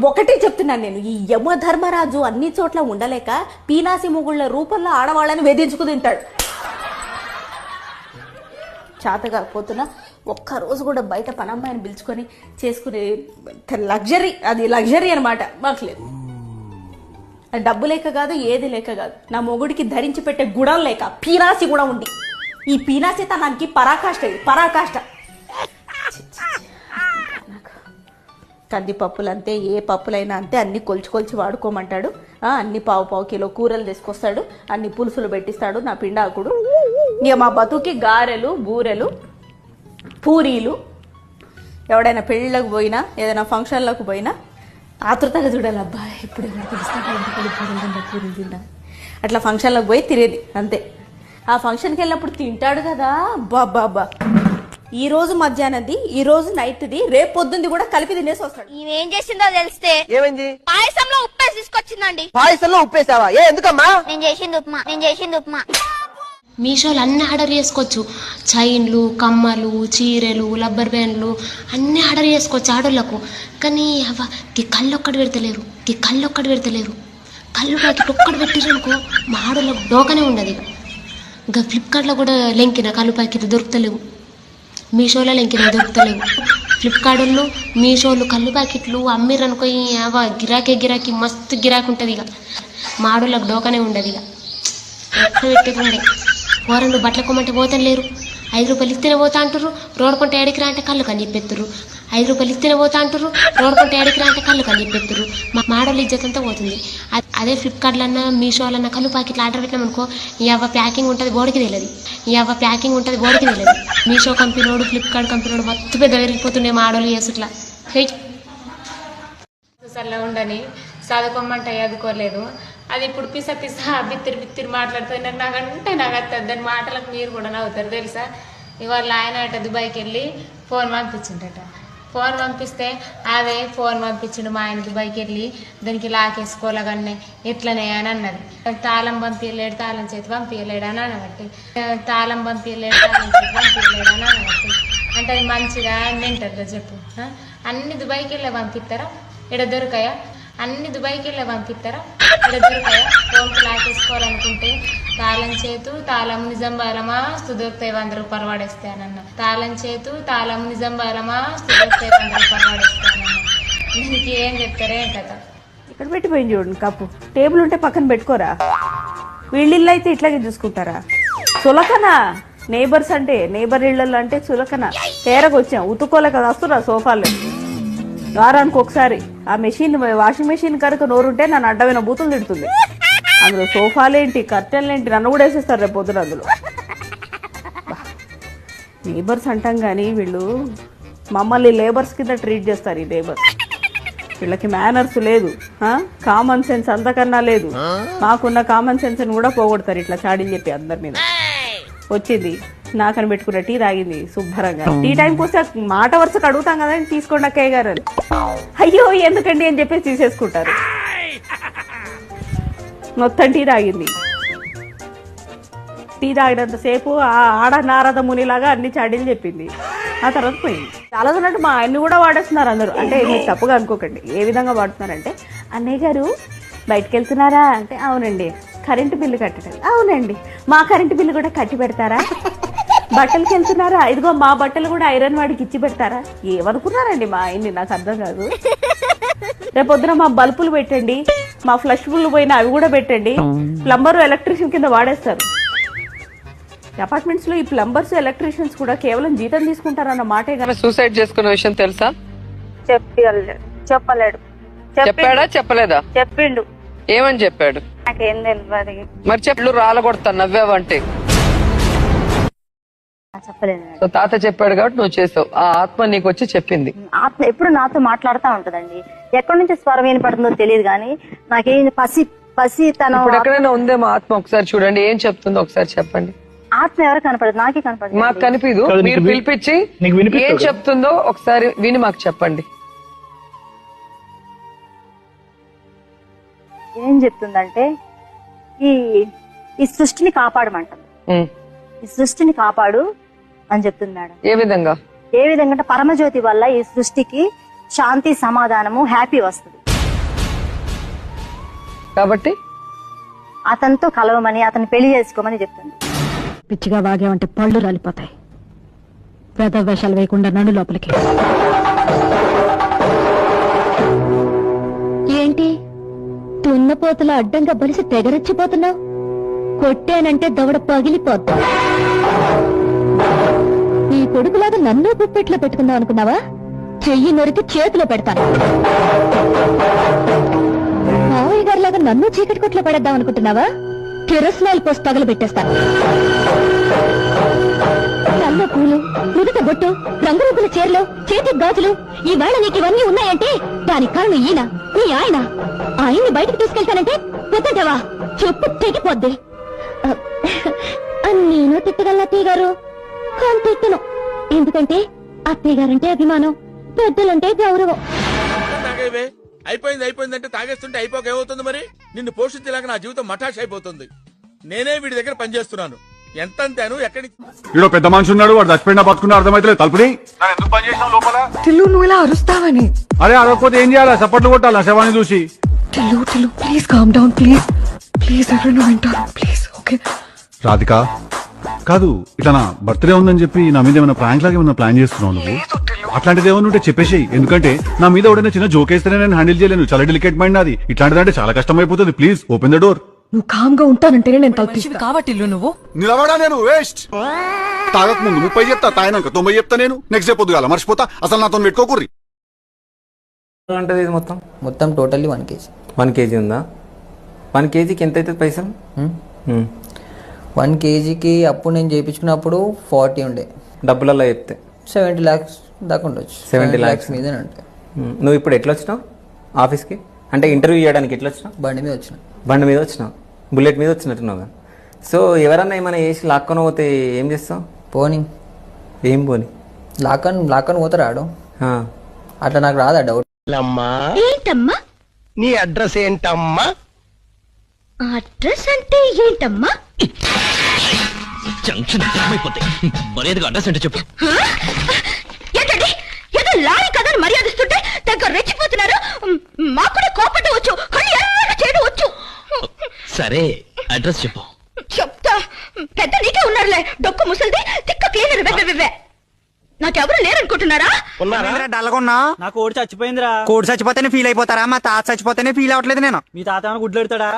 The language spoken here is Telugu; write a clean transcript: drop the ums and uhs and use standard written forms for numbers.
ఒకటే చెప్తున్నాను నేను, ఈ యమధర్మరాజు అన్ని చోట్ల ఉండలేక పీనాసి మొగుళ్ళ రూపంలో ఆడవాళ్ళని వేధించుకు తింటాడు. చేత కాకపోతున్నా ఒక్కరోజు కూడా బయట పనమ్మాయిని పిలుచుకొని చేసుకునే లగ్జరీ, అది లగ్జరీ అనమాట మాకు లేదు. డబ్బు లేక కాదు, ఏది లేక కాదు, నా మొగుడికి ధరించి పెట్టే గుణం లేక పీనాసి కూడా ఉంది. ఈ పీనాసి తనకి పరాకాష్ట, పరాకాష్ట. కందిపప్పులు అంతే, ఏ పప్పులైనా అంతే, అన్ని కొలిచి వాడుకోమంటాడు. అన్ని పావు కిలో కూరలు తీసుకొస్తాడు, అన్ని పులుసులు పెట్టిస్తాడు నా పిండాకుడు. ఇక మా బతుకి గారెలు, బూరెలు, పూరీలు. ఎవడైనా పెళ్ళిళ్ళకు పోయినా, ఏదైనా ఫంక్షన్లకు పోయినా ఆతృతగా చూడాలి, అబ్బా ఇప్పుడు పూరీలు తింటా. అట్లా ఫంక్షన్లకు పోయి తినేది అంతే. ఆ ఫంక్షన్కి వెళ్ళినప్పుడు తింటాడు కదా, బాబా ఈ రోజు మధ్యాహ్నది, ఈ రోజు నైట్ది, రేపు పొద్దుంది కూడా కలిపి తినేసి వస్తాడు. ఏం చేసిందో తెలిస్తే. ఏమైంది? పాయసంలో ఉప్పేసి తీసుకొచ్చిందండి. పాయసంలో ఉప్పేసావా? ఎందుకమ్మా? నేను చేసింది ఉప్మా. మీషోలో అన్నీ ఆర్డర్ చేసుకోవచ్చు. చైన్లు, కమ్మలు, చీరలు, రబ్బర్ బ్యాండ్లు అన్నీ ఆర్డర్ చేసుకోవచ్చు ఆడోళ్ళకు. కానీ కళ్ళు ఒక్కటి పెడతలేరు. కళ్ళు ప్యాకెట్ ఒక్కటి పెట్టిరనుకో మా ఆడోళ్ళకు డోకనే ఉండదు. ఇంకా ఫ్లిప్కార్ట్లో కూడా లెంకిన కళ్ళు ప్యాకెట్ దొరుకుతలేవు, మీషోలో లెంకిన దొరుకుతలేవు. ఫ్లిప్కార్ట్లో, మీషోలు కళ్ళు ప్యాకెట్లు అమ్మిరనుకో గిరాకీ మస్తు గిరాకీ ఉంటుంది. ఇక మా ఆడోళ్ళకు డోకనే ఉండదు. ఇక ఎక్కడ పెట్టేది వారంలో బట్టల కొమ్మంటే పోతాను లేరు. 5 రూపాయలు ఇస్తేనే పోతా అంటారు, రోడ్డు కొంటే ఎడికిరా అంటే కళ్ళు కని చెప్పెత్తురు. 5 రూపాయలు ఇస్తేనే పోతా అంటారు, రోడ్డు కొంటే ఎడికిరా అంటే కళ్ళు కని చెప్పెత్తురు. మా మాడోళ్ళ ఇజ్జత్ అంతా పోతుంది. అదే ఫ్లిప్కార్ట్లన్నా, మీషోలన్నా కళ్ళు ప్యాకెట్లు ఆర్డర్ పెట్టామనుకో, ప్యాకింగ్ ఉంటుంది బోడికి తెలియదు. మీషో కంపెనీడు, ఫ్లిప్కార్ట్ కంపెనీడు మొత్తం పెద్ద పెరిగిపోతుండే మా ఆడోళ్ళు చేసుట్లా. సల్లా ఉండని చదువుకోమంటే చదువుకోలేదు. అది ఇప్పుడు పిస బిత్తిరి మాట్లాడుతుంది. నాకు వస్తుంది దాని మాటలకు మీరు కూడా నవ్వుతారు తెలుసా. ఇవాళ ఆయన అట దుబాయ్కి వెళ్ళి ఫోన్ పంపించిండట. ఫోన్ పంపిస్తే అదే ఫోన్ పంపించిండు మా ఆయన దుబాయ్కి వెళ్ళి, దానికి లాకేసుకోలేగానే ఎట్లనే అని అన్నది. తాళం పంపించలేడు, తాళం చేతి పంపించలేడు అని అనబట్టి, తాళం పంపించలేడు, తాళం చేతి పంపించలేడు అని అనబట్టి. అంటే అది మంచిదా వింటారు చెప్పు. అన్ని దుబాయ్కి వెళ్ళే పంపిస్తారా? ఇక్కడ దొరకాయా? అన్ని దుబాయ్కి వెళ్ళే పంపిస్తారా? ఇక్కడ దొరకాయా? ఫోన్కి లాకేసుకోవాలనుకుంటే తాళం చేతు, తాళం నిజం బాలమా, దొరుకుతాయి 100 రూపాయలు వాడేస్తానన్న. తాళం చేతు, తాళం నిజం బాలమా, దొరుకుతాయి 100 రూపాయలు వాడేస్తానన్న. దీనికి ఏం చెప్తారే కదా. ఇక్కడ పెట్టిపోయింది చూడండి కప్పు. టేబుల్ ఉంటే పక్కన పెట్టుకోరా? వీళ్ళిళ్ళు అయితే ఇట్లాగే చూసుకుంటారా? సులకనా నేబర్స్ అంటే, నేబర్ ఇళ్ళల్లో అంటే సులకన. తేరకొచ్చాం ఉతుక్కోలేక వస్తురా సోఫాలు. వారానికి ఒకసారి ఆ మెషిన్, వాషింగ్ మెషిన్ కనుక నోరుంటే నన్ను అడ్డమైన బూతులు తిడుతుంది. అందులో సోఫాలేంటి, కర్టెన్లేంటి, నన్ను కూడా వేసేస్తారు రేపు పొద్దున అందులో. నేబర్స్ అంటాం కానీ వీళ్ళు మమ్మల్ని లేబర్స్ కింద ట్రీట్ చేస్తారు. ఈ లేబర్స్ వీళ్ళకి మేనర్స్ లేదు, కామన్ సెన్స్ అంతకన్నా లేదు. మాకున్న కామన్ సెన్స్ అని కూడా పోగొడతారు ఇట్లా చాడీలు చెప్పి అందరి మీద. వచ్చింది నాకని పెట్టుకున్న టీ తాగింది శుభ్రంగా. టీ టైంకి వస్తే మాట వరుసకు అడుగుతాం కదా, తీసుకోండి అక్కయ్య గారు అని. అయ్యో ఎందుకండి అని చెప్పేసి తీసేసుకుంటారు. మొత్తం టీ తాగింది. టీ తాగినంతసేపు ఆడ నారద మునిలాగా అన్ని చాడీలు చెప్పింది. ఆ తర్వాత పోయింది. చాలా ఉన్నట్టు మా ఆయన్ని కూడా వాడేస్తున్నారు అందరూ. అంటే మీరు తప్పుగా అనుకోకండి. ఏ విధంగా వాడుతున్నారంటే, అన్నయ్య గారు బయటకు వెళ్తున్నారా అంటే, అవునండి. కరెంటు బిల్లు కట్టడం, అవునండి. మా కరెంటు బిల్లు కూడా కట్టి పెడతారా? బట్టలకి వెళ్తున్నారా? ఇదిగో మా బట్టలు కూడా ఐరన్ వాడికి ఇచ్చి పెడతారా? ఏమనుకున్నారండి మా ఆయన్ని, నాకు అర్థం కాదు. రేపొద్దున మా బల్బులు పెట్టండి, మా ఫ్లష్ బుల్లు పోయినా అవి కూడా పెట్టండి. ప్లంబర్, ఎలక్ట్రీషియన్ కింద వాడేస్తారు. అపార్ట్మెంట్స్ లో ఈ ప్లంబర్స్, ఎలక్ట్రీషియన్స్ కూడా కేవలం జీతం తీసుకుంటారన్న మాటే కదా. సూసైడ్ చేసుకున్న విషయం తెలుసా? చెప్పలేడు. చెప్పాడా చెప్పలేదా? చెప్పిండు. ఏమని చెప్పాడు? నాకేం తెలియదు. మరి చెట్లు రాలగొడతా నవ్వావంటే. చెప్పలేదు. తాత చెప్పాడు కాబట్టి నువ్వు చేసావు. ఆ ఆత్మ నీకు వచ్చి చెప్పింది. ఆత్మ ఎప్పుడు నాతో మాట్లాడుతూ ఉంటదండి. ఎక్కడి నుంచి స్వరం వినపడుతుందో తెలియదు కానీ నాకేం పసి తన ఎక్కడైనా ఉందేమో ఆత్మ, ఒకసారి చూడండి ఏం చెప్తుందో ఒకసారి చెప్పండి. ఆత్మ ఎవరు కనపడదు, నాకే కనపడదు. మాకు కనిపిదు, మీరు పిలిపించి ఏం చెప్తుందో ఒకసారి విని మాకు చెప్పండి. ఏం చెప్తుందంటే, ఈ సృష్టిని కాపాడమంటుంది. ఈ సృష్టిని కాపాడు అని చెప్తుంది మేడం. ఏ విధంగా? ఏ విధంగా అంటే, పరమజ్యోతి వల్ల ఈ సృష్టికి శాంతి సమాధానము హ్యాపీ వస్తుంది. కాబట్టి అతనితో కలవమని, అతన్ని పెళ్లి చేసుకోమని చెప్తుంది. పిచ్చిగా వాగేవంటే పళ్ళు రాలిపోతాయి. వేద వేషాలు వేయకుండా నన్ను లోపలికి. ఏంటి తున్నపోతల అడ్డంగా బలిసి తెగరచ్చిపోతున్నావు? కొట్టానంటే దవడ పగిలిపోతా. ఈ కొడుకులాగా నన్ను గుప్పెట్లో పెట్టుకుందాం అనుకున్నావా? చెయ్యి నొరికి చేతిలో పెడతాను. మావయ్య గారిలాగా నన్ను చీకటి కొట్లో పడేద్దాం అనుకుంటున్నావా? కిరసనాయిల్ పోసి తగలబెట్టేస్తాను. కళ్ళ పూలు, ముదుట బొట్టు, రంగురంగుల చీరలు, చేతి గాజులు, ఈవేళ నీకు ఇవన్నీ ఉన్నాయంటే దానికి కారణం ఈయన, నీ ఆయన. ఆయన్ని బయటకు తీసుకెళ్తానంటే వద్దంటావా? చెప్పు తెగిపోద్ది. నేను తిట్టగలను అత్తయ్య గారు, కానీ తిట్టను. ఎందుకంటే అత్తయ్య గారంటే అభిమానం, పెద్దలంటే గౌరవం. అయిపోయిందంటే తాగేస్తుంటే అయిపోక ఏమవుతుంది మరి? నిన్ను పోషించేలాగా నా జీవితం మఠాష్ అయిపోతుంది. నేనే వీడి దగ్గర పనిచేస్తున్నాను. ఎంత అంతాను ఎక్కడి వీడో పెద్ద మనిషి ఉన్నాడు, వాడు చచ్చిపోయినా బతుకున్నా అర్థమైతే తలుపుని ఎందుకు పని చేసావు లోపల? టిల్లు నువ్వు ఇలా అరుస్తావని. అరే అరవకపోతే ఏం చేయాలా? చప్పట్లు కొట్టాలా శవాన్ని చూసి? Tillu Tillu please calm down, please please. ఎవరైనా వింటారు ప్లీజ్. ఓకే రాధిక కాదు, ఇట్లా నా బర్త్డే ఉందని చెప్పి నా మీద ఏమైనా ప్రాంక్ లాగా ఏమైనా ప్లాన్ చేస్తున్నావు నువ్వు? అట్లాంటిది ఏమైనా ఉంటే చెప్పేసేయి. ఎందుకంటే నా మీద ఎవడైనా చిన్న జోక్ వేస్తేనే నేను హ్యాండిల్ చేయలేను. చాలా డెలికేట్ మైండ్ నాది. ఇట్లాంటిదంటే చాలా కష్టం అయిపోతుంది. Please open the door. నువ్వు కామ్ గా ఉంటానంటేనే నేను తలపిస్తా. కాబట్టి నువ్వు నిలబడా నేను వేస్ట్. తాగక ముందు 30 చెప్తా, తాగినాక 90 చెప్తా. నేను నెక్స్ట్ డే పొద్దుగాల మర్చిపోతా. అసలు నాతో పెట్టుకోకూర్రి. అంటే ఇది మొత్తం టోటల్లీ 1 kg. 1 kg ఉందా? 1 kgకి ఎంత అవుతుంది పైసలు? 1 kgకి అప్పుడు నేను చేయించుకున్నప్పుడు 40 ఉండే. డబ్బులలో చెప్తే 70 lakhs దాకా ఉండొచ్చు. 70 lakhs మీదే ఉంటాయి. నువ్వు ఇప్పుడు ఎట్లా వచ్చినావు ఆఫీస్కి? అంటే ఇంటర్వ్యూ చేయడానికి ఎట్లా వచ్చినావు? బండి మీద వచ్చినావు. బుల్లెట్ మీద వచ్చినట్టున్నావు. సో ఎవరన్నా ఏమైనా వేసి లాక్కొని పోతే ఏం చేస్తావు? ఏం పోని లాక్కొని పోతే రాడు. అట్లా నాకు రాదా డౌట్. ఏంటమ్మా నీ అడ్రస్ ఏంటమ్మా? అడ్రస్ అంటే ఏంటమ్మా? జంక్షన్ మర్యాదగా అడ్రస్ అంటే చెప్పు. ఏంటండి ఏదో లారీ కదని మర్యాదిస్తుంటే దగ్గర రెచ్చిపోతున్నారు. మాకు కూడా కోపట వచ్చు, కానీ చేయడం వచ్చు. సరే అడ్రస్ చెప్పు. చెప్తా. పెద్ద నీకే ఉన్నారులే, డొక్కు ముసలిది తిక్క క్లీనర్. నాకెవరు లేరనుకుంటున్నారా? డల్గొన్నా నా కోడి చచ్చిపోయిందిరా. కోడి చచ్చిపోతేనే ఫీల్ అయిపోతారా? మా తాత చచ్చిపోతేనే ఫీల్ అవ్వట్లేదు నేను. మీ తాత గుడ్లు పెడతాడా?